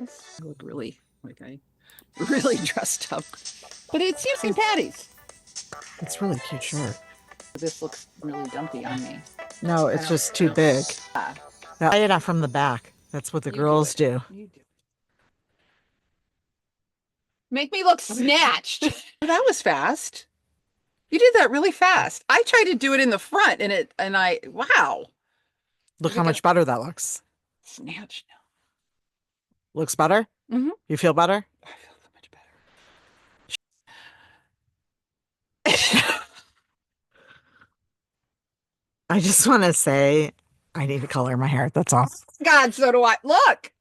house. I look really like I really dressed up. But it's St. Patty's. It's really cute shirt. This looks really dumpy on me. No, I it's don't just too big. Ah, Now, tie it off from the back. That's what the you girls do. You do. Make me look snatched. That was fast. You did that really fast. I tried to do it in the front and I wow. Look how much better that looks. Snatched now. Looks better? Mm-hmm. You feel better? I feel so much better. I just want to say I need to color my hair. That's all. God, so do I. Look.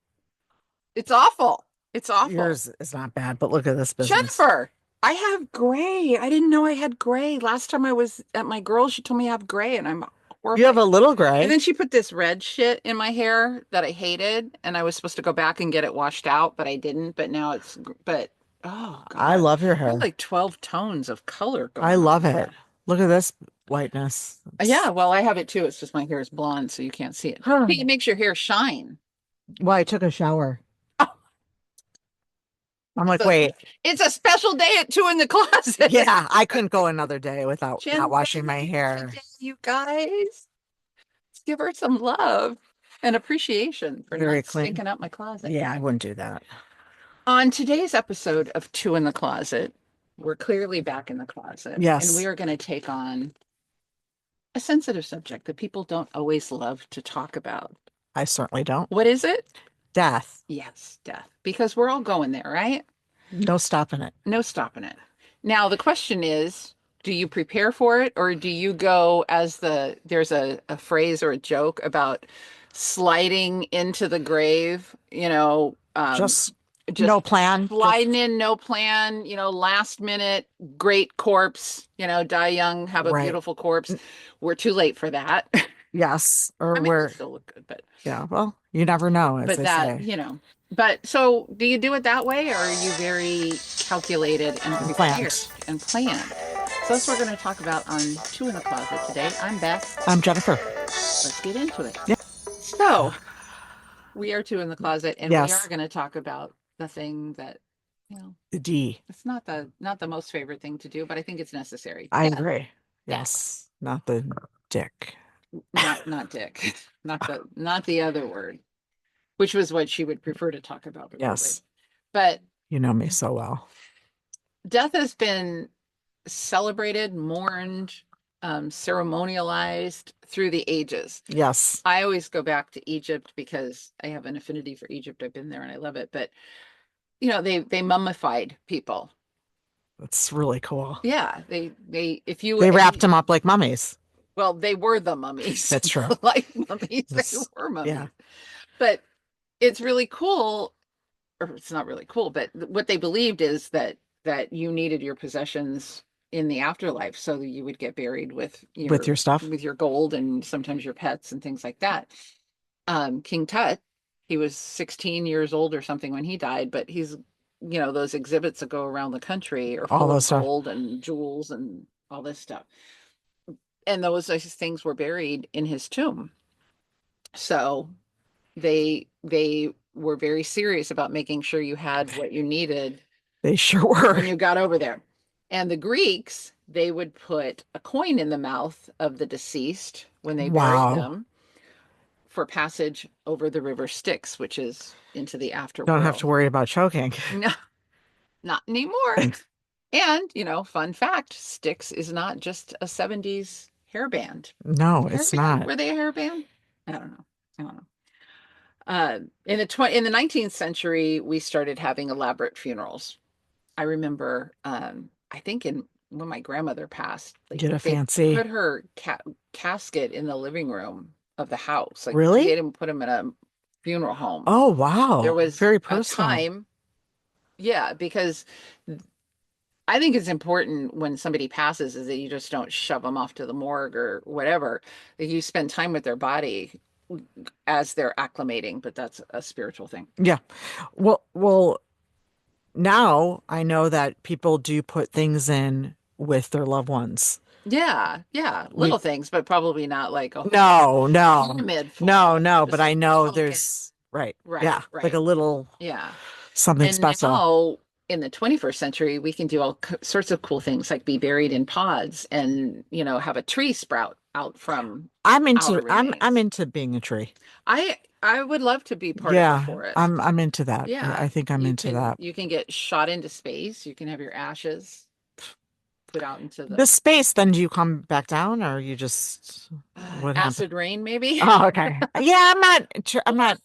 It's awful. It's awful. Yours is not bad, but look at this business. Jennifer, I have gray. I didn't know I had gray. Last time I was at my girls, she told me I have gray, and I'm horrified. You have a little gray. And then she put this red shit in my hair that I hated, and I was supposed to go back and get it washed out, but I didn't. But now it's, oh God. I love your hair. Like 12 tones of color going I love on. it. Look at this whiteness. Yeah, well, I have it too. It's just my hair is blonde, so you can't see it. It makes your hair shine. Well, I took a shower. I'm like, So, wait. It's a special day at 2 in the closet. Yeah, I couldn't go another day without not washing my hair. You guys, let's give her some love and appreciation for not stinking up my closet. Yeah, I wouldn't do that. On today's episode of 2 in the Closet, we're clearly back in the closet. Yes. And we are going to take on a sensitive subject that people don't always love to talk about. I certainly don't. What is it? Death. Yes, death. Because we're all going there, right? No stopping it. No stopping it. Now, the question is, do you prepare for it, or do you go as there's a phrase or a joke about sliding into the grave, just no plan. Sliding in, no plan, last minute, great corpse, die young, have a beautiful corpse. We're too late for that. Yes. Or we're still look good, but yeah, well, you never know, as they say. But so do you do it that way, or are you very calculated and prepared and planned? So that's what we're going to talk about on 2 in the Closet today. I'm Beth. I'm Jennifer. Let's get into it. Yeah. So we are 2 in the Closet, and yes. we are going to talk about the thing that, the D. It's not the most favorite thing to do, but I think it's necessary. I agree. Yes. Not the dick. Not dick. Not the other word, which was what she would prefer to talk about. Yes. But you know me so well. Death has been celebrated, mourned, ceremonialized through the ages. Yes. I always go back to Egypt because I have an affinity for Egypt. I've been there and I love it. But they mummified people. That's really cool. Yeah. They wrapped them up like mummies. Well, they were the mummies. That's true. Like mummies, they were mummies. Yeah. But it's really cool, or it's not really cool, but what they believed is that you needed your possessions in the afterlife so that you would get buried with your stuff, with your gold, and sometimes your pets and things like that. King Tut, he was 16 years old or something when he died, but he's, those exhibits that go around the country are full of gold and jewels and all this stuff. And those things were buried in his tomb. So they were very serious about making sure you had what you needed. They sure were. When you got over there. And the Greeks, they would put a coin in the mouth of the deceased when they buried them for passage over the river Styx, which is into the afterworld. Don't have to worry about choking. No, not anymore. And, fun fact, Styx is not just a 70s hairband. No, it's not. Were they a hairband? I don't know. In the 19th century, we started having elaborate funerals. I remember, I think when my grandmother passed, did a fancy put her casket in the living room of the house. Like, really? They didn't put him in a funeral home. Oh wow! There was very personal time. Yeah, because I think it's important when somebody passes is that you just don't shove them off to the morgue or whatever. That you spend time with their body as they're acclimating, but that's a spiritual thing. Yeah. Well, now I know that people do put things in with their loved ones. Yeah. Things, but probably not like no. But I know there's Right. Right, Yeah. Like right. a little Yeah. something And special. now in the 21st century, we can do all sorts of cool things like be buried in pods and, have a tree sprout out from outer I'm remains. into being a tree. I would love to be part of a Yeah, forest. I'm into that. I Yeah, think I'm you into can that. you can get shot into space. You can have your ashes put out into The the space, then do you come back down or you just what happened? acid rain, maybe. Oh, okay. Yeah, I'm Or not.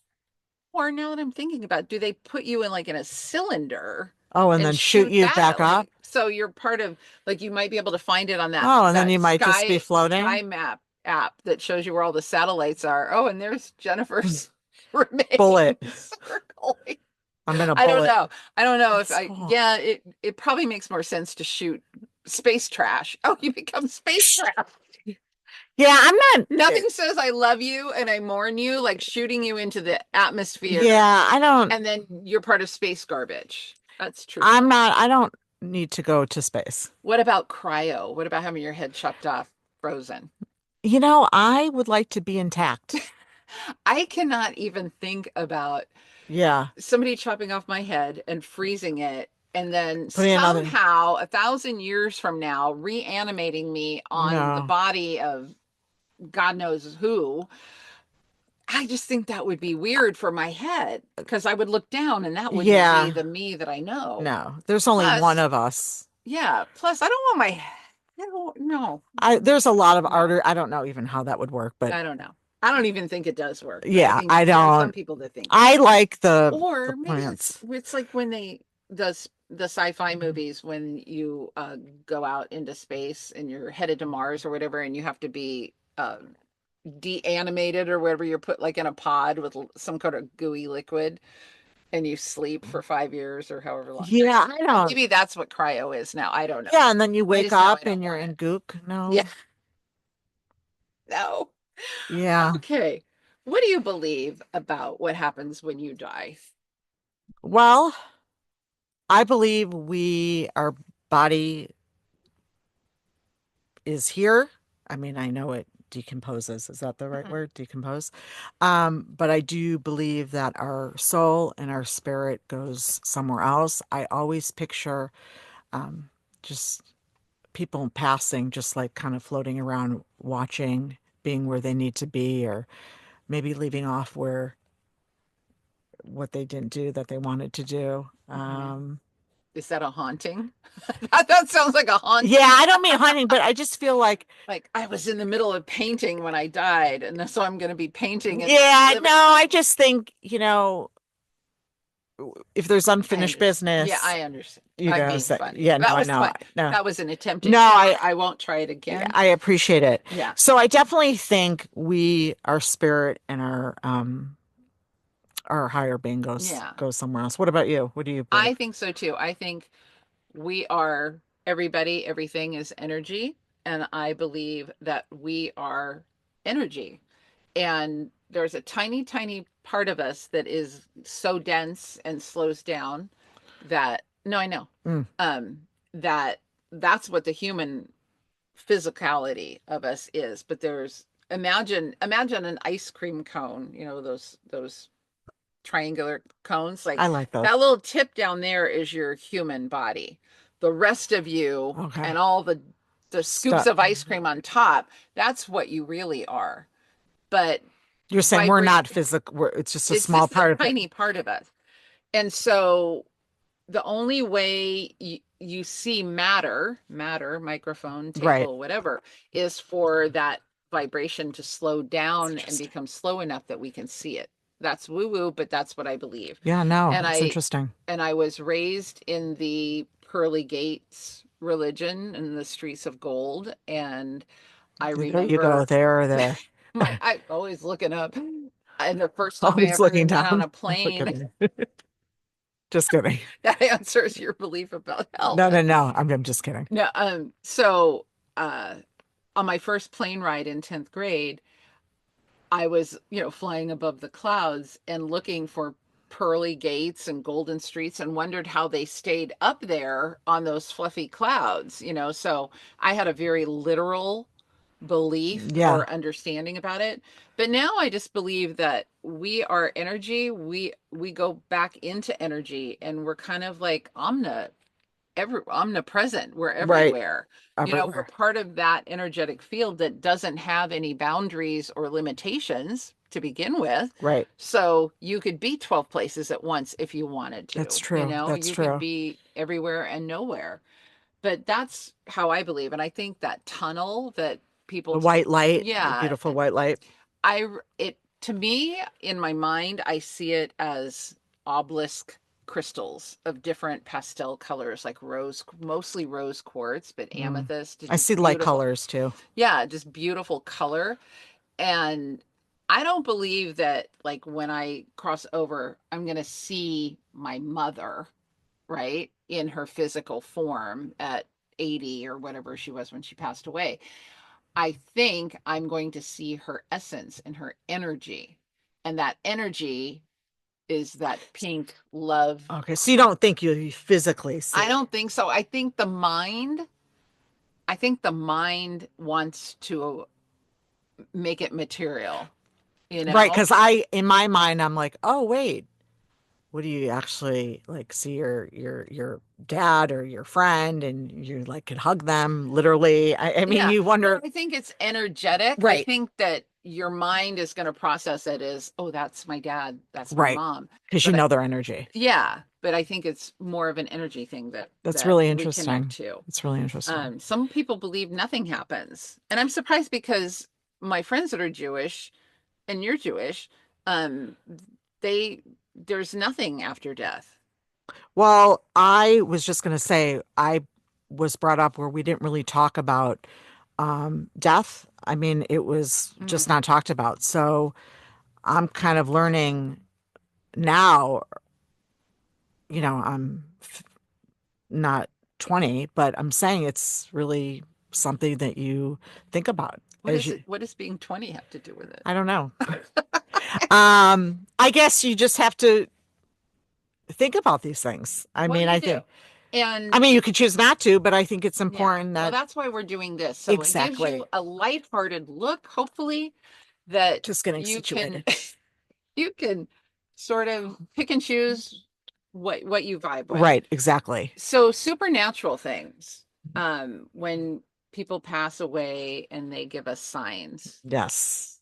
or now that I'm thinking about it, do they put you in like in a cylinder Oh, and and then shoot shoot you that back at up. like so you're part of like you might be able to find it on that Oh, and then that you might just be sky floating. map app that shows you where all the satellites are. Oh, and there's Jennifer's Bullet. remains circling. I'm in a I don't bullet. know. I don't know if That's I cool. yeah, it probably makes more sense to shoot space trash. Oh, you become space trash. Yeah, I'm not. Nothing says I love you and I mourn you like shooting you into the atmosphere Yeah, I don't. and then you're part of space garbage. That's I'm truthful. not. I don't need to go to space. What about cryo? What about having your head chopped off, frozen? I would like to be intact. I cannot even think about Yeah, somebody chopping off my head and freezing it, and then putting another. somehow 1,000 years from now reanimating me on the No. body of God knows who. I just think that would be weird for my head because I would look down and that wouldn't be Yeah, the me that I know. no. There's only one Plus, of us. yeah, plus I don't want my I don't no, There's a lot of no, artery. I don't know even how that would work, but I don't know. I don't even think it does work, but I yeah, think I there are some don't. people that think it I does. like the Or maybe it's plants. it's like when they the sci-fi movies when you go out into space and you're headed to Mars or whatever and you have to be deanimated or whatever you're put like in a pod with some kind of gooey liquid and you sleep for 5 years or however long. Yeah, I don't. Maybe that's what cryo is now. I don't know. Yeah, and then you I wake just know I up don't and you're want in it. gook. Yeah, No. no. Yeah. Okay. What do you believe about what happens when you die? Well, I believe our body is here. I mean, I know it decomposes. Is that the right Mhm. word? Decompose. But I do believe that our soul and our spirit goes somewhere else. I always picture um, just people passing, just like kind of floating around, watching, being where they need to be, or maybe leaving off where what they didn't do that they wanted to do. Mhm. Is that a haunting? That sounds like a Yeah, haunting. I don't mean hunting, but I just feel like, Like I was in the middle of painting when I died, and so I'm going to be painting and yeah, no, living. I just think, if there's I unfinished understand. Yeah, business, I understand. I'm being say, funny. yeah, That no, was no, fun. no, That was an attempted no, humor. I won't try it again. I appreciate it. Yeah. So I definitely think our spirit and our higher being Yeah. goes somewhere else. What about you? What do you believe? I think so too. I think we are everybody, everything is energy. And I believe that we are energy. And there's a tiny, tiny part of us that is so dense and slows down that, no, I know, Mm, that that's what the human physicality of us is. But there's, imagine an ice cream cone, those triangular cones. Like I like those. that little tip down there is your human body. The rest of you Okay. and all the scoops Stuff. of ice cream on top, that's what you really are. But You're saying we're vibrate not physical. It's just a it's small just a part of it. tiny part of us. And so the only way you see matter, microphone, Right. table, whatever, is for that vibration to slow It's down and interesting. become slow enough that we can see it. That's woo woo, but that's what I believe. Yeah, no, And it's I interesting. and I was raised in the pearly gates religion in the streets of gold. And I There you go. remember There or there. I always looking up. And the first time I Always ever looking went on down. a Look at plane, me. Just kidding. that answers your belief about hell. No, no, no. I'm just kidding. No, so uh on my first plane ride in 10th grade, I was, flying above the clouds and looking for pearly gates and golden streets and wondered how they stayed up there on those fluffy clouds. So I had a very literal belief Yeah. or understanding about it. But now I just believe that we are energy. We go back into energy, and we're kind of like omnipresent. We're Right. everywhere. We're Everywhere. part of that energetic field that doesn't have any boundaries or limitations to begin with. Right. So you could be 12 places at once if you wanted That's to. true. That's You could true. be everywhere and nowhere. But that's how I believe. And I think that tunnel that The people, white light, the yeah, beautiful white light. it to me, in my mind, I see it as obelisk crystals of different pastel colors, like mostly rose quartz, but Mm. amethyst, I just see light beautiful. colors too. Yeah, just beautiful color. And I don't believe that, like, when I cross over, I'm going to see my mother, right, in her physical form at 80 or whatever she was when she passed away. I think I'm going to see her essence and her energy. And that energy is that pink love. Okay, so you don't think you physically I see. don't think so. I think the mind wants to make it material, you Right, know? because I in my mind I'm like, oh wait, what do you actually like see your dad or your friend and you like could hug them literally. I mean Yeah. you Well, wonder. I think it's energetic. I Right, think that your mind is going to process it as, oh, that's my dad, that's my right. mom. Because you But know their energy. yeah, but I think it's more of an energy thing that That's really we connect interesting. to. It's really interesting. Some people believe nothing happens, and I'm surprised because my friends that are Jewish and you're Jewish, um, they there's nothing after death. Well, I was just going to say, I was brought up where we didn't really talk about death. I mean, it was just Mm. not talked about. So I'm kind of learning now, I'm not 20, but I'm saying it's really something that you think about What as is you, it? What does being 20 have to do with it? I don't know. I guess you just have to think about these things. I Well, mean, you I do, think, I and mean, you could choose not to, but I think it's yeah. important Well, that that's why we're doing this. So it gives you exactly a lighthearted look, hopefully, that just getting you can situated. you can sort of pick and choose what you vibe with. Right, exactly. So supernatural things, when people pass away and they give us signs. Yes.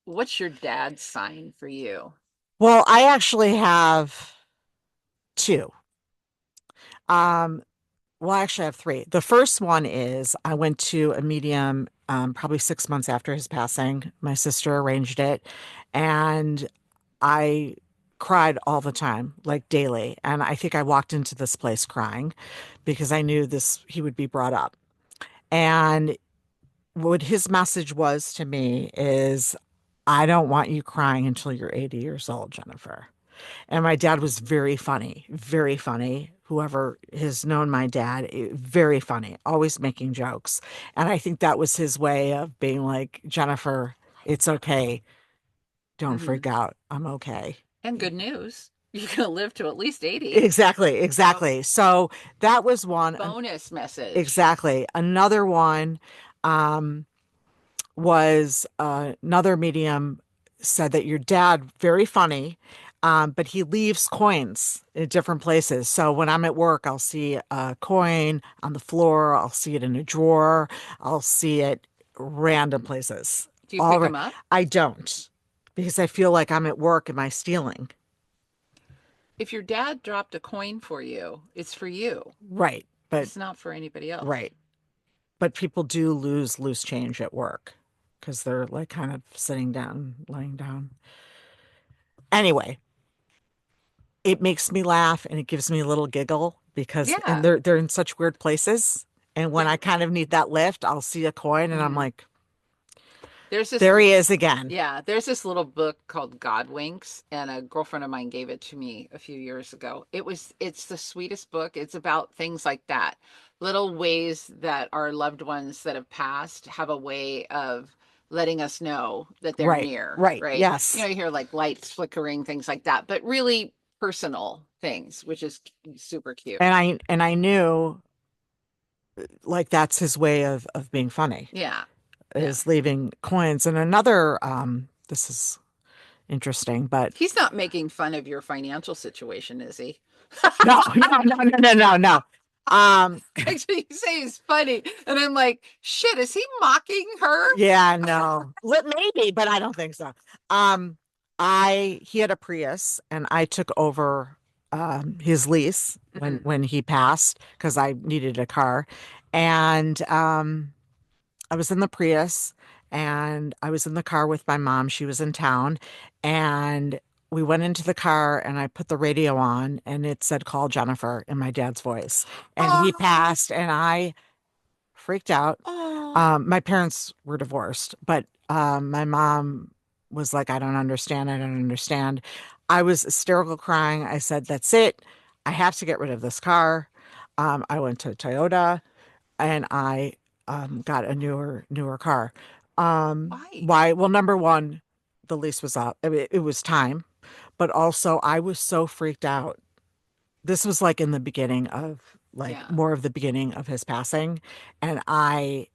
What's your dad's sign for you? Well, I actually have two. Um, well, actually, I have three. The first one is I went to a medium probably 6 months after his passing. My sister arranged it, and I cried all the time, like daily. And I think I walked into this place crying because I knew this he would be brought up. And what his message was to me is, I don't want you crying until you're 80 years old, Jennifer. And my dad was very funny, very funny. Whoever has known my dad, very funny, always making jokes. And I think that was his way of being like, Jennifer, it's okay. Don't Hmm. freak out. I'm okay. And good news, you're gonna live to at least 80. Exactly, So exactly. So that was one. bonus message. Exactly. Another one um, was another medium said that your dad, very funny, but he leaves coins in different places. So when I'm at work, I'll see a coin on the floor, I'll see it in a drawer, I'll see it random places. Do you All pick right. them up? I don't because I feel like I'm at work. Am I stealing? If your dad dropped a coin for you, it's for you. Right. But It's not for anybody else. right. But people do lose loose change at work because they're like kind of sitting down, laying down. Anyway, it makes me laugh and it gives me a little giggle because and Yeah. they're in such weird places. And when I kind of need that lift, I'll see a coin and I'm Mhm. like, There's this there he is again. Yeah, there's this little book called God Winks, and a girlfriend of mine gave it to me a few years ago. It's the sweetest book. It's about things like that, little ways that our loved ones that have passed have a way of letting us know that they're Right, near, right. right? Yes. You hear like lights flickering, things like that, but really personal things, which is super cute. And I knew like that's his way of being funny. Yeah. Yeah. is leaving coins. And another, this is interesting, but He's not making fun of your financial situation, is he? no, no, no, no, no, no, no. Actually, you say he's funny, and I'm like, shit, is he mocking her? Yeah, no. Maybe, but I don't think so. Um, he had a Prius and I took over his lease when Mm. he passed because I needed a car. And I was in the Prius and I was in the car with my mom. She was in town and we went into the car and I put the radio on and it said call Jennifer in my dad's voice. And he Oh, passed and I freaked out. oh, My parents were divorced, but my mom was like, I don't understand. I don't understand. I was hysterical crying. I said, that's it. I have to get rid of this car. I went to Toyota and I got a newer car. why? Why? Well, number one, the lease was up. I mean, it was time, but also I was so freaked out. This was like in the beginning of like Yeah, more of the beginning of his passing, and I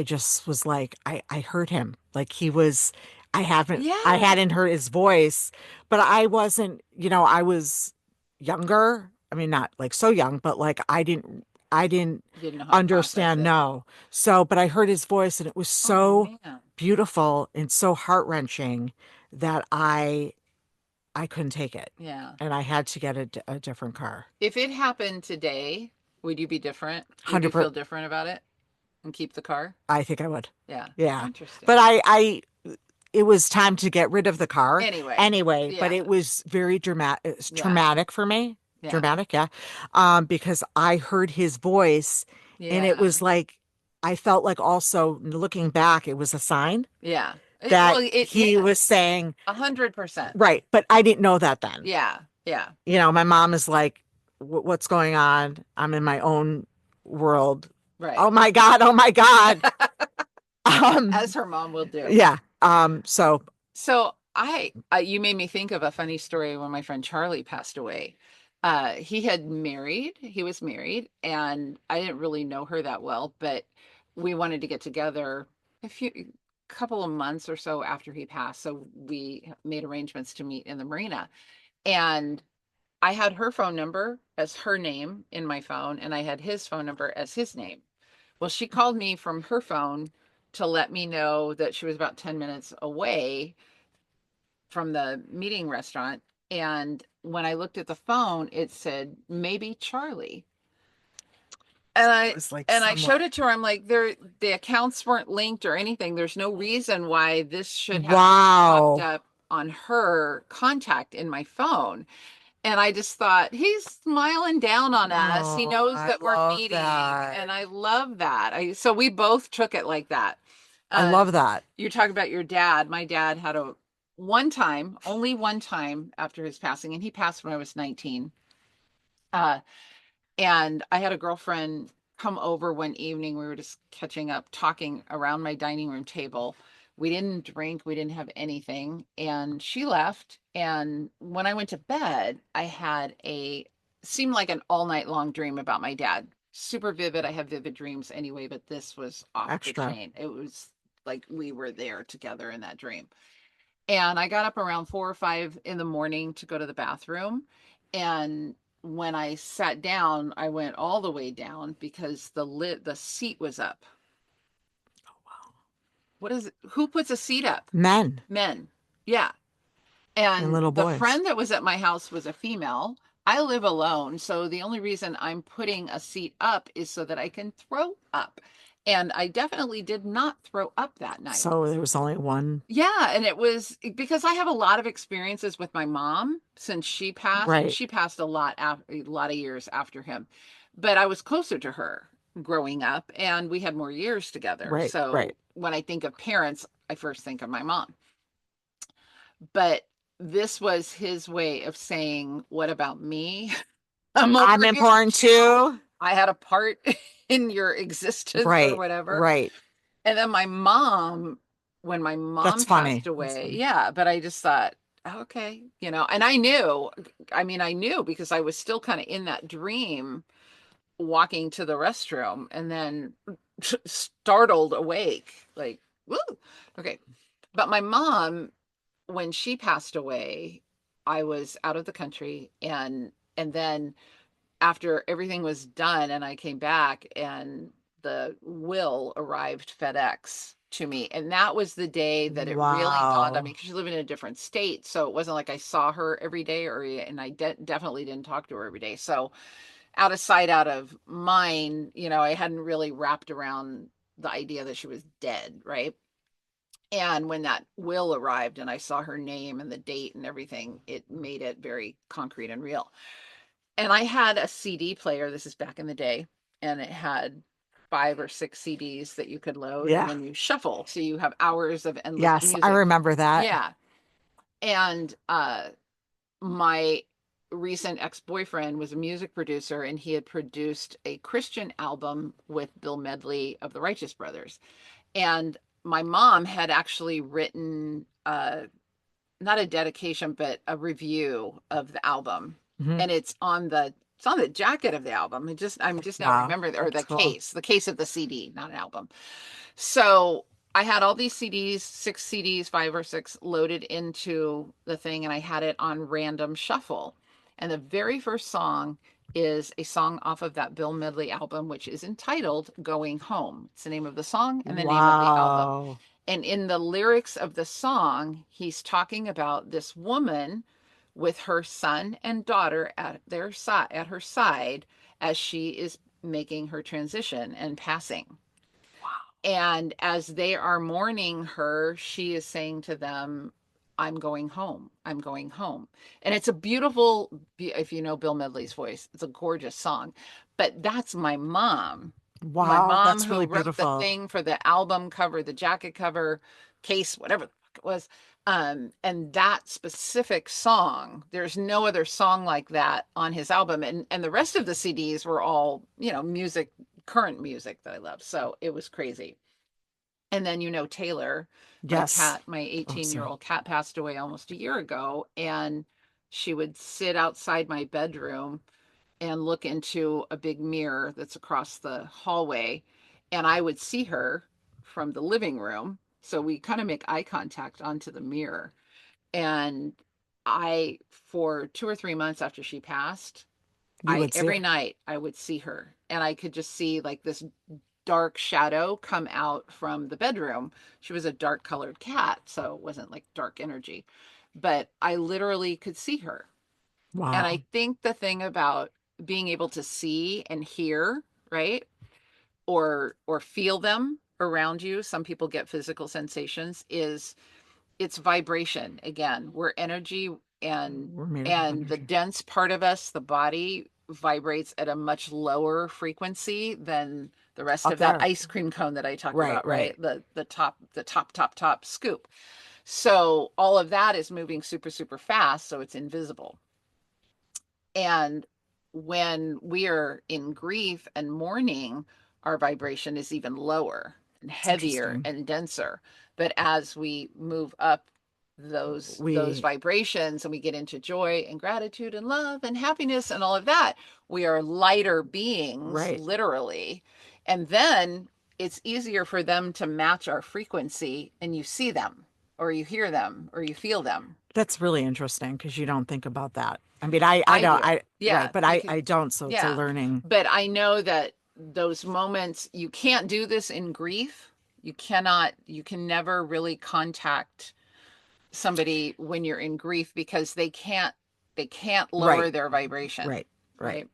just was like, I heard him. Like he was, I yeah. hadn't heard his voice, but I wasn't, I was younger. I mean, not like so young, but like I didn't You didn't know how to process understand, it. no. So, but I heard his voice and it was Oh so man. beautiful and so heart-wrenching that I couldn't take it. Yeah. And I had to get a different car. If it happened today, would you be different? Would you 100%. feel different about it and keep the car? I think I would. Yeah. Yeah. But Interesting. it was time to get rid of the car Anyway. anyway, but Yeah. it was very dramatic, it's Yeah. traumatic for me. Yeah. Dramatic, yeah. Because I heard his voice and it Yeah. was like, I felt like also looking back, it was a sign Yeah. that Well, he was saying, 100%. right, but I didn't know that then. Yeah. Yeah. My mom is like, What's going on? I'm in my own world. Right. Oh my God. Oh my God." As Um, her mom will do. yeah. So So you made me think of a funny story when my friend Charlie passed away. He was married, and I didn't really know her that well, but we wanted to get together couple of months or so after he passed. So we made arrangements to meet in the marina. And I had her phone number as her name in my phone, and I had his phone number as his name. Well, she called me from her phone to let me know that she was about 10 minutes away from the meeting restaurant. And when I looked at the phone, it said maybe Charlie. And it I was like and I somewhat. showed it to her. I'm like, the accounts weren't linked or anything. There's no reason why this should have popped Wow. up on her contact in my phone. And I just thought, he's smiling down on us. He Oh, knows I that we're love meeting. that. And I love that. So we both took it like that. I Uh, love that. you're talking about your dad. My dad had one time, only one time after his passing, and he passed when I was 19. Uh, and I had a girlfriend come over one evening. We were just catching up, talking around my dining room table. We didn't drink, we didn't have anything. And she left. And when I went to bed, I had seemed like an all night long dream about my dad. Super vivid. I have vivid dreams anyway, but this was off the Extra. chain. It was like we were there together in that dream. And I got up around 4 or 5 in the morning to go to the bathroom. And when I sat down, I went all the way down because the seat was up. Who puts a seat up? Men Men. Yeah. and And little the boys. friend that was at my house was a female. I live alone, so the only reason I'm putting a seat up is so that I can throw up. And I definitely did not throw up that night. So there was only one. Yeah, and it was because I have a lot of experiences with my mom since she passed, and Right. she passed a lot of years after him. But I was closer to her growing up, and we had more years together. Right. So Right. when I think of parents, I first think of my mom. But this was his way of saying, "What about me? I'm I'm over here important too. too. I had a part in your existence or Right. whatever." Right. And then when my mom That's passed funny. That's away, funny. yeah, but I just thought, okay, and I knew because I was still kind of in that dream walking to the restroom. And then startled awake, like, woo. Okay. But my mom, when she passed away, I was out of the country, and then after everything was done and I came back and the will arrived FedEx to me. And that was the day that it really dawned on me, Wow. because she lived in a different state. So it wasn't like I saw her every day, and I definitely didn't talk to her every day. So out of sight, out of mind, I hadn't really wrapped around the idea that she was dead. Right. And when that will arrived and I saw her name and the date and everything, it made it very concrete and real. And I had a CD player. This is back in the day, and it had 5 or 6 CDs that you could load, and Yeah. then you shuffle. So you have hours of endless Yes, I music. remember that. Yeah. And my recent ex-boyfriend was a music producer, and he had produced a Christian album with Bill Medley of the Righteous Brothers. And my mom had actually written not a dedication, but a review of the album. Hmm. And it's on the jacket of the album. I'm just now Wow, remembering, or that's cool. the case of the CD, not an album. So I had all these CDs, 6 CDs, 5 or 6 loaded into the thing, and I had it on random shuffle. And the very first song is a song off of that Bill Medley album, which is entitled Going Home. It's the name of the song and the name of the album. Wow. And in the lyrics of the song, he's talking about this woman with her son and daughter at her side as she is making her transition and passing. And as they are mourning her, she is saying to them, I'm going home. I'm going home. And it's a beautiful, if you know Bill Medley's voice, it's a gorgeous song. But that's my Wow, mom that's who really wrote the beautiful. thing for the album cover, the jacket cover, case, whatever the fuck it was. And that specific song, there's no other song like that on his album. And the rest of the CDs were all, music, current music that I love. So it was crazy. And then, Taylor, my Yes. cat, my Oh, 18-year sorry. old cat passed away almost a year ago. And she would sit outside my bedroom and look into a big mirror that's across the hallway. And I would see her from the living room. So we kind of make eye contact onto the mirror. And for 2 or 3 months after she passed, You would see every her. night I would see her, and I could just see like this dark shadow come out from the bedroom. She was a dark colored cat, so it wasn't like dark energy, but I literally could see her. And I Wow. think the thing about being able to see and hear, right? Or feel them around you, some people get physical sensations, is it's vibration. Again, we're energy, and We're made up of and the energy. dense part of us, the body, vibrates at a much lower frequency than the rest Up of that there. ice cream cone that I talked Right, about, right. right? The top scoop. So all of that is moving super super fast, so it's invisible. And when we are in grief and mourning, our vibration is even lower and It's heavier interesting. and denser. But as we move up those We, vibrations and we get into joy and gratitude and love and happiness and all of that, we are lighter beings, right. literally. And then it's easier for them to match our frequency, and you see them or you hear them or you feel them. That's really interesting because you don't think about that. I mean, I I don't, do. right, Yeah, but you can. I don't. So it's a Yeah. learning. But I know that those moments, you can't do this in grief. You can never really contact somebody when you're in grief, because they can't lower Right, their vibration, right, right. right?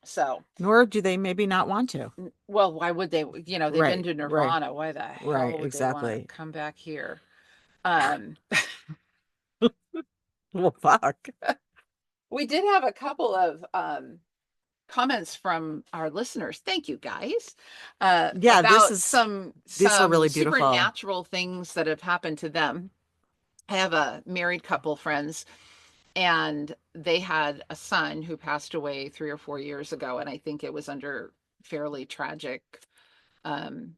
So, Nor do they maybe not want to. well, why would they? They've been Right, to right, Nirvana. Why the right. hell would they want to Exactly. come back here? Um, Well, fuck. we did have a couple of comments from our listeners. Thank you guys. Yeah, About these are some really beautiful. supernatural things that have happened to them. I have a married couple friends, and they had a son who passed away 3 or 4 years ago, and I think it was under fairly tragic, um,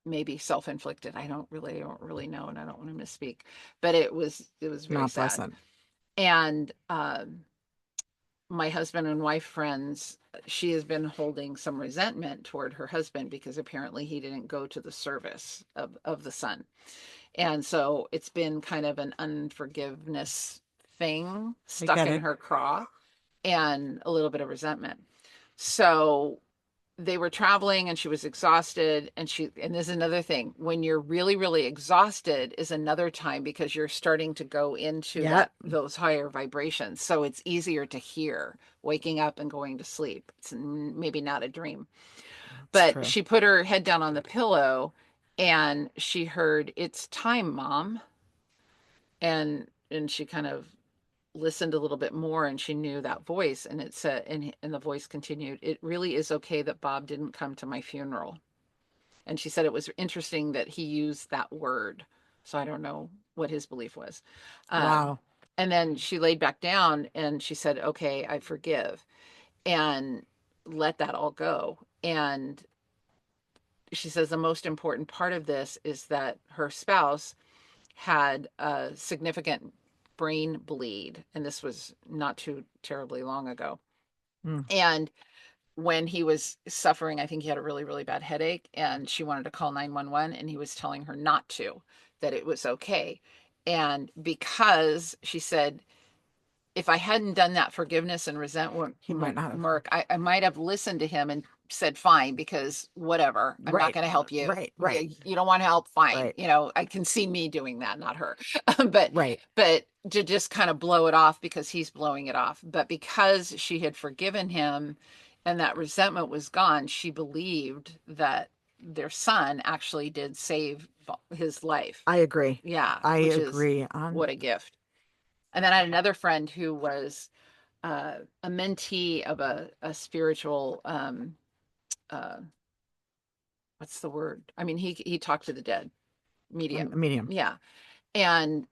maybe self-inflicted. I don't really know, and I don't want to misspeak, but it was very Not sad. pleasant. And my husband and wife friends, she has been holding some resentment toward her husband because apparently he didn't go to the service of the son. And so it's been kind of an unforgiveness thing I stuck get in it. her craw and a little bit of resentment. So they were traveling and she was exhausted, and there's another thing, when you're really really exhausted is another time because you're starting to go into Yeah, those higher vibrations, so it's easier to hear waking up and going to sleep. It's maybe not a dream, it's but true. she put her head down on the pillow and she heard, "It's time, Mom." And she kind of listened a little bit more and she knew that voice, and it said, and the voice continued, "It really is okay that Bob didn't come to my funeral." And she said it was interesting that he used that word, so I don't know what his belief was. Wow. And then she laid back down and she said, "Okay, I forgive," and let that all go. And she says the most important part of this is that her spouse had a significant brain bleed, and this was not too terribly long ago. Mm. And when he was suffering, I think he had a really, really bad headache, and she wanted to call 911, and he was telling her not to, that it was okay. And because she said, if I hadn't done that forgiveness and resentment He might not have. work, I might have listened to him and said, fine, because whatever, I'm not Right. going to help you. Right. You don't want help, fine. Right. I can see me doing that, not her. but Right. but to just kind of blow it off because he's blowing it off. But because she had forgiven him and that resentment was gone, she believed that their son actually did save his life. I agree. Yeah, I which is agree on. what a gift. And then I had another friend who was a mentee of a spiritual, uh, what's the word? I mean, he talked to the dead, A medium. medium. Yeah. And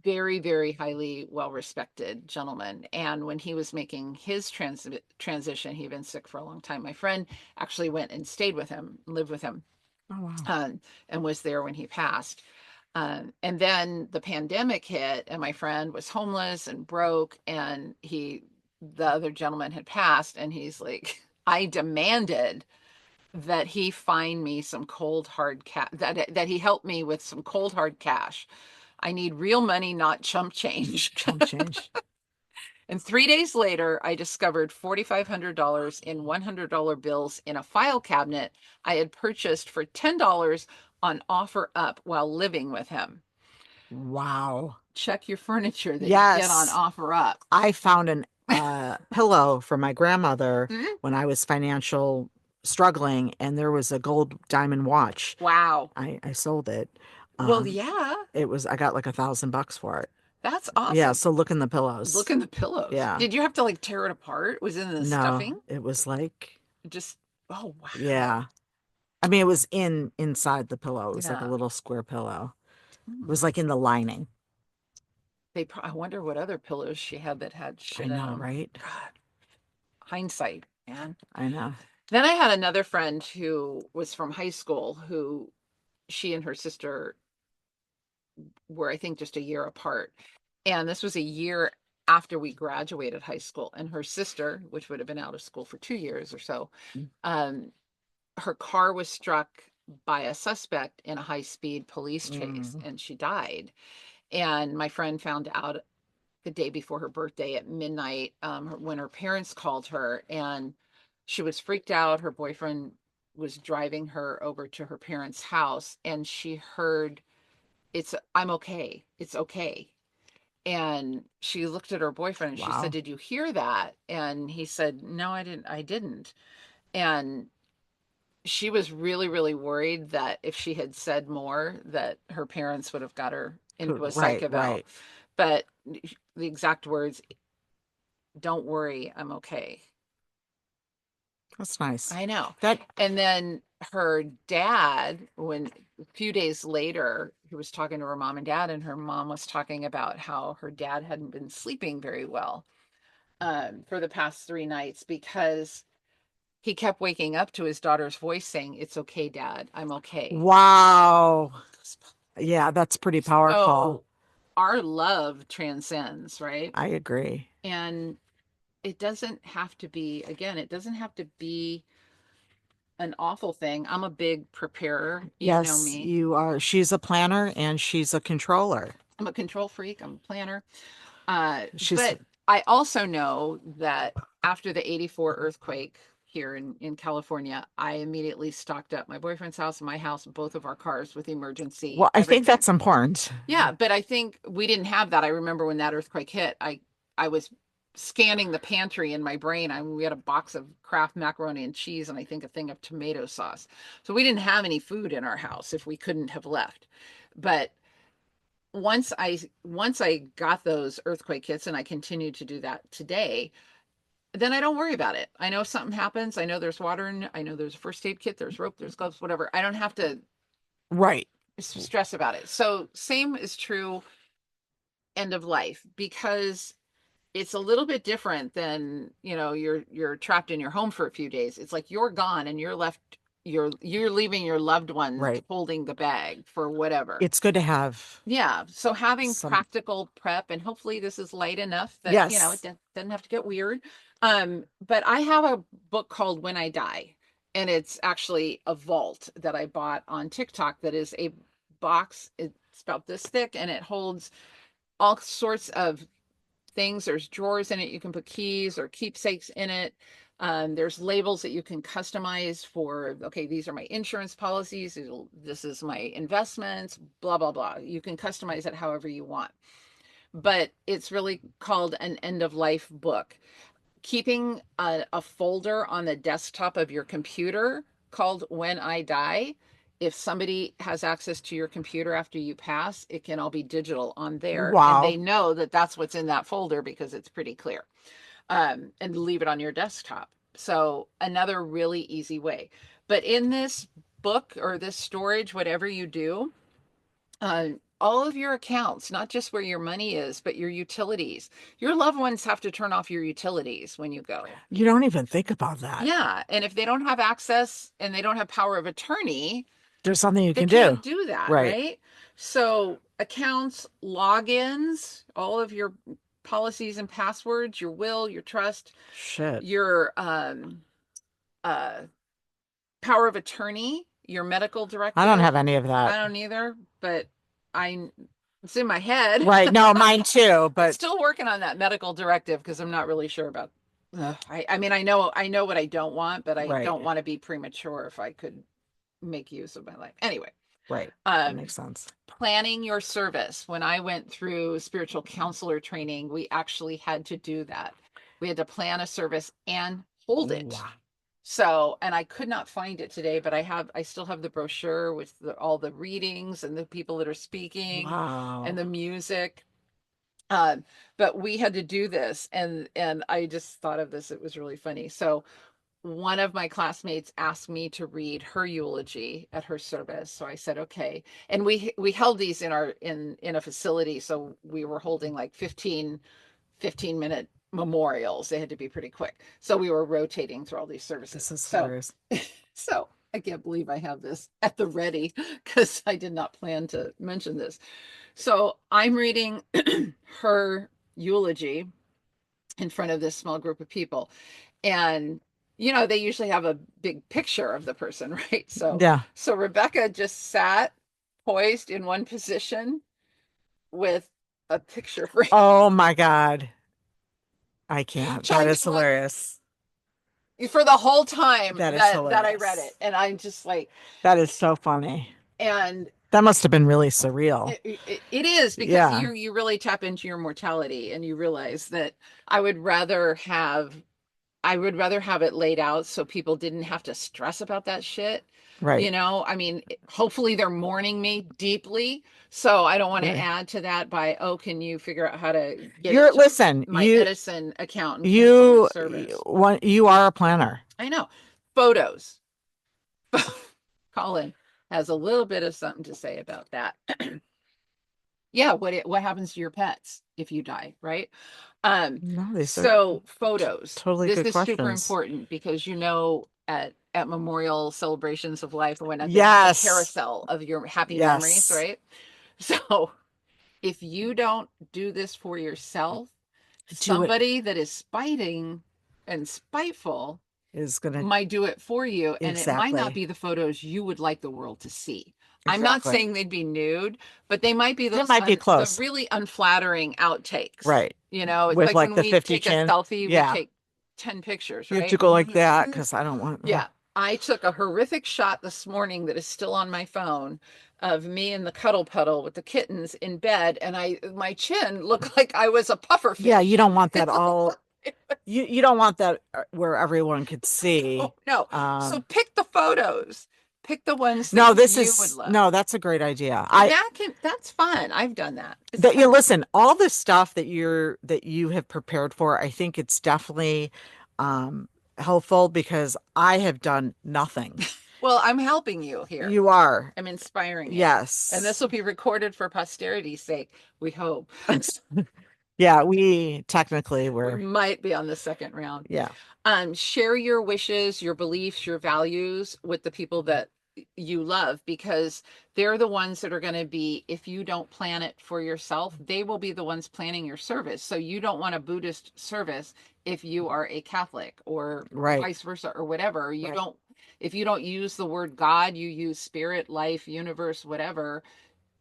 very, very highly well respected gentleman. And when he was making his transition, he'd been sick for a long time. My friend actually went and stayed with him, lived with him, Oh wow. and was there when he passed. And then the pandemic hit, and my friend was homeless and broke, and the other gentleman had passed, and he's like, I demanded that he find me some cold hard cash, that he help me with some cold hard cash. I need real money, not chump change. Chump change. And 3 days later, I discovered $4,500 in $100 bills in a file cabinet I had purchased for $10 on OfferUp while living with him. Wow. Check your furniture that you get on Yes. OfferUp. I found an pillow for my grandmother Mhm. when I was financial struggling, and there was a gold diamond watch. Wow. I sold it. Well, Um, yeah, I got like $1,000 for it. that's Yeah, awesome. so look in the Look pillows. in the pillows. Yeah. Did you have to like tear it apart? Was it in the No, stuffing? it was like, Just, oh, wow. yeah. I mean, it was inside the pillow. It was like a Yeah. little square pillow. It Hmm. was like in the lining. I wonder what other pillows she had that had I shit in know, them. right? God, hindsight, man. I know. Then I had another friend who was from high school who she and her sister were, I think, just a year apart. And this was a year after we graduated high school. And her sister, which would have been out of school for 2 years or so, um, her car was struck by a suspect in a high speed police chase Mm. and she died. And my friend found out the day before her birthday at midnight, when her parents called her, and she was freaked out. Her boyfriend was driving her over to her parents' house and she heard, I'm okay. It's okay. And she looked at her boyfriend and she said, Wow. "Did you hear that?" And he said, "No, I didn't. I didn't." And she was really, really worried that if she had said more, that her parents would have got her into a psych Right, eval. right. But the exact words, "Don't worry, I'm okay." That's nice. I know. That, And then her dad, when a few days later, he was talking to her mom and dad, and her mom was talking about how her dad hadn't been sleeping very well, for the past 3 nights because he kept waking up to his daughter's voice saying, "It's okay, Dad, I'm okay." wow. Yeah, that's pretty powerful. So our love transcends, right? I agree. And it doesn't have to be, again, it doesn't have to be an awful thing. I'm a big preparer. You know Yes, me. you are. She's a planner and she's a controller. I'm a control freak. I'm a planner. She's But I also know that after the 84 earthquake here in California, I immediately stocked up my boyfriend's house and my house, both of our cars with emergency well, I think everything. that's important. Yeah, but I think we didn't have that. I remember when that earthquake hit, I was scanning the pantry in my brain. We had a box of Kraft macaroni and cheese and I think a thing of tomato sauce. So we didn't have any food in our house if we couldn't have left. But once I got those earthquake kits and I continue to do that today, then I don't worry about it. I know if something happens, I know there's water in it, I know there's a first aid kit, there's rope, there's gloves, whatever. I don't have to Right. stress about it. So same is true end of life, because it's a little bit different than, you're trapped in your home for a few days. It's like you're gone and you're left, you're leaving your loved one Right. holding the bag for whatever. It's good to have Yeah, so having some. practical prep, and hopefully this is light enough that, Yes. it doesn't have to get weird. But I have a book called When I Die, and it's actually a vault that I bought on TikTok that is a box. It's about this thick and it holds all sorts of things. There's drawers in it. You can put keys or keepsakes in it. There's labels that you can customize for, okay, these are my insurance policies. This is my investments, blah, blah, blah. You can customize it however you want. But it's really called an end of life book. Keeping a folder on the desktop of your computer called When I Die. If somebody has access to your computer after you pass, it can all be digital on there. And they Wow. know that that's what's in that folder because it's pretty clear. And leave it on your desktop. So, another really easy way. But in this book or this storage, whatever you do, all of your accounts, not just where your money is, but your utilities. Your loved ones have to turn off your utilities when you go. You don't even think about that. Yeah. And if they don't have access and they don't have power of attorney, There's something you they can do. can't do that, Right. right? So accounts, logins, all of your policies and passwords, your will, your trust, Shit. your uh power of attorney, your medical directive. I don't have any of I that. don't either, but I it's in my head. Right. No, mine too, but Still working on that medical directive because I'm not really sure about. I mean, I know what I don't want, but I right. don't want to be premature if I could make use of my life. Anyway, Right. That um, makes sense. planning your service. When I went through spiritual counselor training, we actually had to do that. We had to plan a service and hold it. Wow. So, and I could not find it today, but I still have the brochure with all the readings and the people that are speaking Wow. and the music. But we had to do this, and I just thought of this. It was really funny. So one of my classmates asked me to read her eulogy at her service, so I said okay. And we held these in a facility, so we were holding like 15-minute memorials. They had to be pretty quick, so we were rotating through all these services. This is So hilarious. so I can't believe I have this at the ready because I did not plan to mention this. So I'm reading her eulogy in front of this small group of people. And, they usually have a big picture of the person, right? Yeah. So Rebecca just sat poised in one position with a picture frame. Oh my God. I can't. That Trying is to look hilarious. for the whole time That is that I read hilarious. it. And I'm just like, That is so funny. and That must have been really surreal. it is because Yeah. you really tap into your mortality and you realize that I would rather have it laid out so people didn't have to stress about that shit. Right. I mean, hopefully they're mourning me deeply. So I don't want to Right. add to that by, oh, can you figure out how to get You're it to listen, my you Edison account and cancel you the service? you are a planner. I know. Photos. Colin has a little bit of something to say about that. Yeah, what happens to your pets if you die, right? No, these are So photos. totally This good is super questions. important because at memorial celebrations of life or whatnot, they have Yes. a carousel of your happy Yes. memories, right? So if you don't do this for yourself, Do it Somebody that is spiting and spiteful is gonna might do it for you, and it might not exactly, be the photos you would like the world to see. I'm not exactly. saying they'd be nude, but they might be It those might be the close. really unflattering outtakes. Right. You know, it's With like like when the we 50 take a chin. selfie, we Yeah. take 10 pictures, You have to right? go like that because I don't want. Yeah. I took a horrific shot this morning that is still on my phone of me in the cuddle puddle with the kittens in bed, and my chin looked like I was a puffer Yeah, you fish. don't want that all. You don't want that where everyone could see. Oh, no. So pick the photos. Pick the ones that No, this you would is love. no, that's a great idea. And that's fun. I've done that. It's That you fun. listen, all the stuff that you have prepared for, I think it's definitely um helpful because I have done nothing. Well, I'm helping you here. You are. I'm inspiring you. And this Yes. will be recorded for posterity's sake, we hope. Yeah, we technically We were. might be on the second round. Yeah. Share your wishes, your beliefs, your values with the people that you love, because they're the ones that are going to be, if you don't plan it for yourself, they will be the ones planning your service. So you don't want a Buddhist service if you are a Catholic, or Right. vice versa, or whatever. You Right. don't, if you don't use the word God, you use spirit, life, universe, whatever,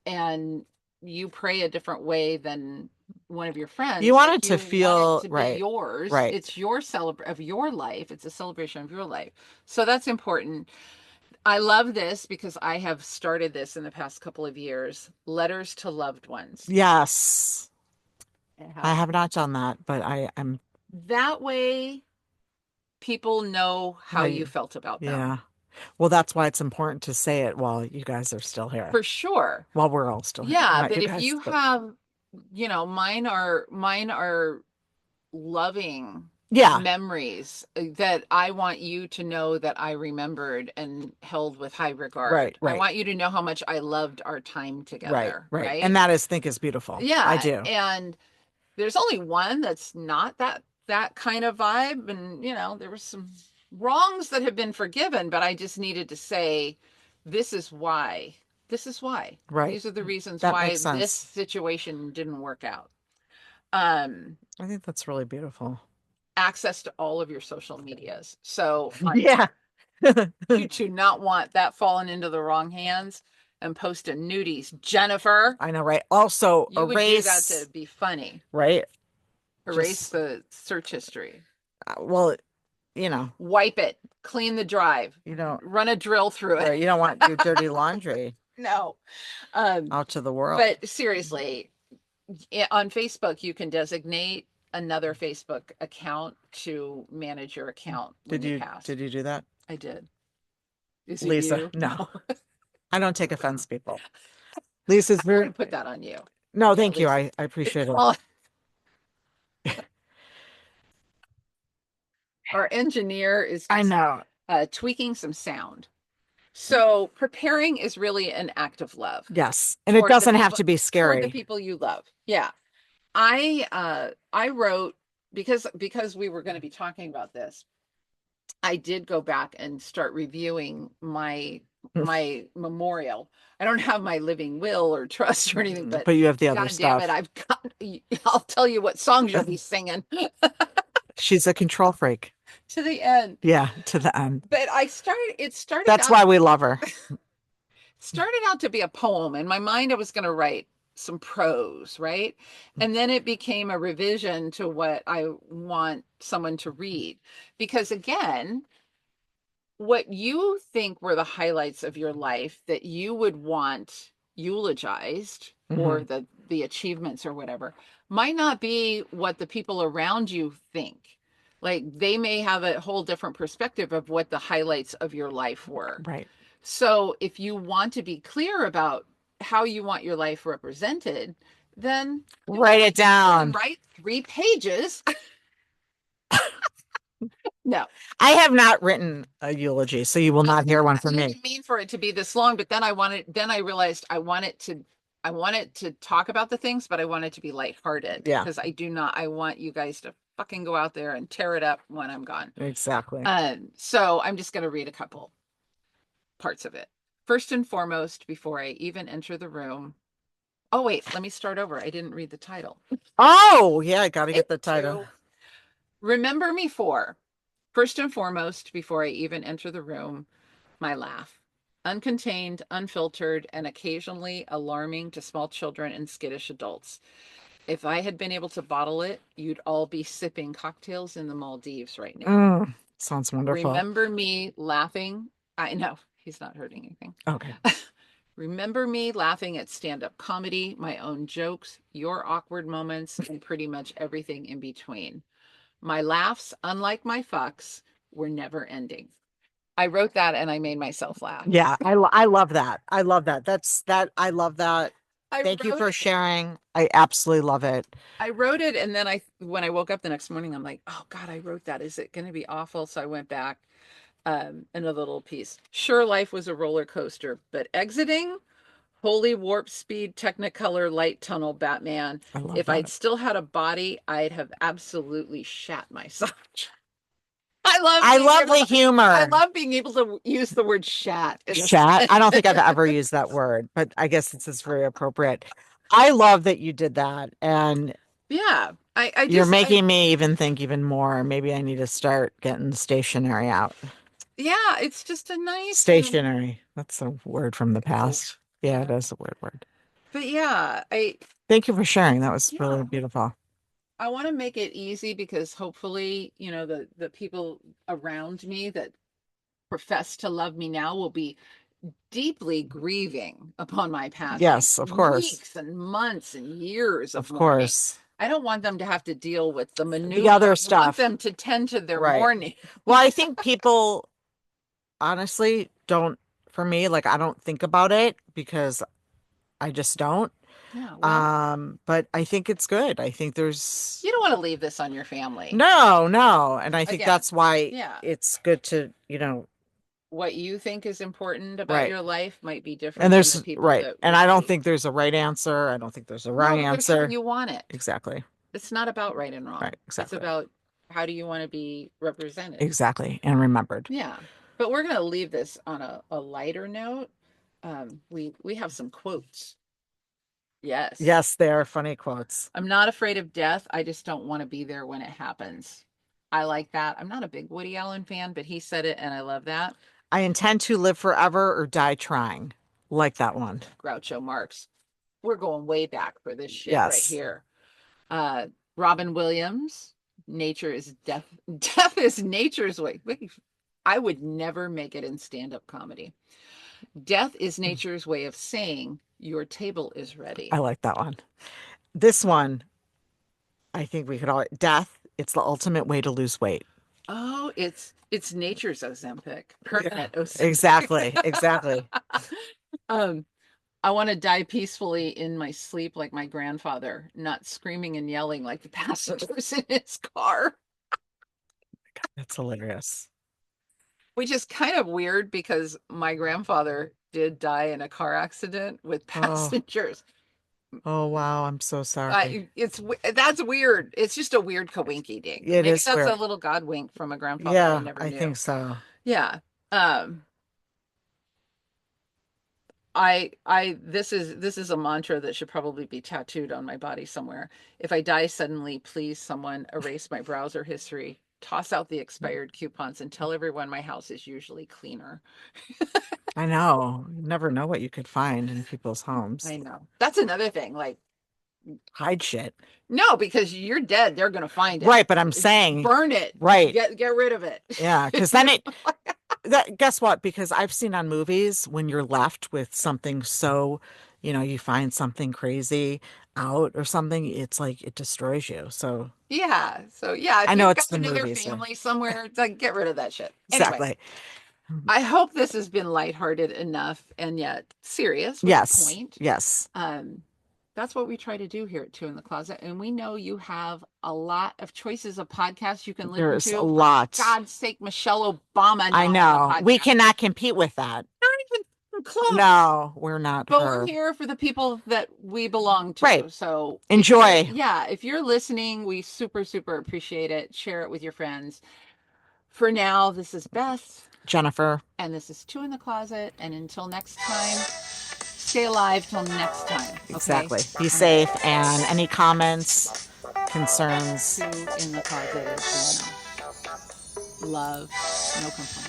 and you pray a different way than one of your friends. You want Like, it to you want it feel to be right. yours. Right. It's your of your life. It's a celebration of your life. So that's important. I love this because I have started this in the past couple of years. Letters to loved ones. Yes. I Yeah. have not done that, but I'm That way people know how how you you, felt about them. yeah. Well, that's why it's important to say it while you guys are still here. For sure. While we're all still here. Yeah, Not but you if guys, you but have, mine are loving yeah. memories that I want you to know that I remembered and held with high regard. Right, I right. want you to know how much I loved our time Right, together, right. And right? that is think is beautiful. I Yeah, do. and there's only one that's not that kind of vibe, and there was some wrongs that have been forgiven, but I just needed to say, this is why. This is why. Right. These are the reasons That why makes this sense. situation didn't work out. Um, I think that's really beautiful. Access to all of your social medias. So Yeah. you do not want that falling into the wrong hands and posting nudies. Jennifer, I know, right? Also you would do that to erase, be funny. right? Erase Just the search history. well, you know, Wipe it. Clean the drive. you don't Run a drill through it. right, you don't want your dirty laundry No. out to the world. But seriously, on Facebook, you can designate another Facebook account to manage your account when you pass. Did you do that? I did. Is it Lisa? you? No. I don't take offense, people. Lisa's I'm very gonna put that on you. no, Yeah, thank you. Lisa. I appreciate it. Well, our engineer is I just know. tweaking some sound. So preparing is really an act of love Yes. And it toward the doesn't have people to be toward the scary. people you love. Yeah. I wrote, because we were going to be talking about this. I did go back and start reviewing my memorial. I don't have my living will or trust or anything, but you have the other God damn stuff. it, I'll tell you what songs you'll be singing She's a control freak. to the end. Yeah, to the end. But it started That's out why we love her. started out to be a poem. In my mind, I was going to write some prose, right? And then it became a revision to what I want someone to read. Because again, what you think were the highlights of your life that you would want eulogized, or the achievements or whatever, might not be what the people around you think. Like, they may have a whole different perspective of what the highlights of your life were. Right. So if you want to be clear about how you want your life represented, then Write it down. write 3 pages. No, I have not written a eulogy, so you will not hear one from I me. didn't mean for it to be this long, but then I realized I wanted to talk about the things, but I want it to be lighthearted. Yeah. Because I want you guys to fucking go out there and tear it up when I'm gone. Exactly. So I'm just going to read a couple parts of it. First and foremost, before I even enter the room, Oh, wait, let me start over. I didn't read the title. Oh, yeah, I got to Thank get the title. you. Remember me for, first and foremost, before I even enter the room, my laugh. Uncontained, unfiltered, and occasionally alarming to small children and skittish adults. If I had been able to bottle it, you'd all be sipping cocktails in the Maldives right now. Sounds wonderful. Remember me laughing. I know he's not hurting anything. Okay. Remember me laughing at stand up comedy, my own jokes, your awkward moments, and pretty much everything in between. My laughs, unlike my fucks, were never ending. I wrote that and I made myself laugh. Yeah, I love that. I love that. I love that. I Thank you wrote for it. sharing. I absolutely love it. I wrote it and then when I woke up the next morning, I'm like, oh God, I wrote that. Is it going to be awful? So I went back, another little piece. Sure, life was a roller coaster, but exiting, holy warp speed, Technicolor light tunnel Batman. I love If I'd that. still had a body, I'd have absolutely shat myself. I love the I humor. love being able to use the word shat in a Chat. I don't think I've sentence. ever used that word, but I guess it's just very appropriate. I love that you did that. And Yeah. I you're just I making me even think even more. Maybe I need to start getting stationery out. yeah, it's just a nice Stationary. That's a word from the oh, past. Yeah, it yeah. is a weird word. But yeah, Thank you for sharing. That was really yeah, beautiful. I want to make it easy because hopefully, the people around me that profess to love me now will be deeply grieving upon my passing. Yes, of course. Weeks and months and years of Of mourning. course. I don't want them to have to deal with the The minutiae. other I want stuff. them to tend to their Right. mourning. Well, I think people honestly don't, for me, like I don't think about it because I just don't. Yeah, well, But I think it's good. I think there's you don't want to leave this on your family. no, no. And I think Again, that's why yeah, it's good to, what you think is important about right. your life might be And different than the there's people right. that And would I don't be. think there's a right answer. I don't think there's a No, wrong but there's how answer. you want it. Exactly. It's not about right and Right. wrong. It's Exactly. about how do you want to be represented. Exactly. And remembered. Yeah. But we're going to leave this on a lighter note. We have some quotes. Yes. Yes, they are funny quotes. I'm not afraid of death. I just don't want to be there when it happens. I like that. I'm not a big Woody Allen fan, but he said it and I love that. I intend to live forever or die trying. Like that one. Groucho Marx. We're going way back for this shit right Yes. here. Uh, Robin Williams, nature is death. Death is nature's way. I would never make it in stand-up comedy. Death is nature's way of saying your table is ready. I like that one. This one, I think we could all death, it's the ultimate way to lose weight. Oh, it's nature's Ozempic, permanent Ozempic. Exactly. Exactly. um, I want to die peacefully in my sleep like my grandfather, not screaming and yelling like the passengers in his car. That's hilarious. Which is kind of weird because my grandfather did die in a car accident with Oh, passengers. oh wow. I'm so sorry. That's weird. It's just a weird kawinky dink. It Maybe is that's a weird. little God wink from a grandfather I Yeah, never I think knew. so. Yeah. Um, I this is a mantra that should probably be tattooed on my body somewhere. If I die suddenly, please someone erase my browser history, toss out the expired coupons, and tell everyone my house is usually cleaner. I know. You never know what you could find in people's homes. I know. That's another thing. Like, Hide shit. no, because you're dead, they're gonna find it. Right, but I'm saying, Burn it. right. Get rid of it. Yeah, because then guess what? Because I've seen on movies when you're left with something so, you find something crazy out or something, it's like it destroys you. So Yeah. So yeah, I if know you've got it's the another movies. family somewhere, it's like get rid of that shit. Anyway, Exactly. I hope this has been lighthearted enough and yet serious with a Yes. point. Yes. That's what we try to do here at Two in the Closet. And we know you have a lot of choices of podcasts you can listen There's a to. For lot. God's sake, Michelle Obama I now has a know. We podcast. cannot compete with that. Not even close. No, we're not But her. we're here for the people that we belong to. Right. So Enjoy. if you're listening, we super, super appreciate it. Share it with your friends. For now, this is Beth. Jennifer. And this is Two in the Closet. And until next time, stay alive till next time. Okay? Exactly. Be All safe. And any comments, concerns, right. Two in the closet is, love, no complaints.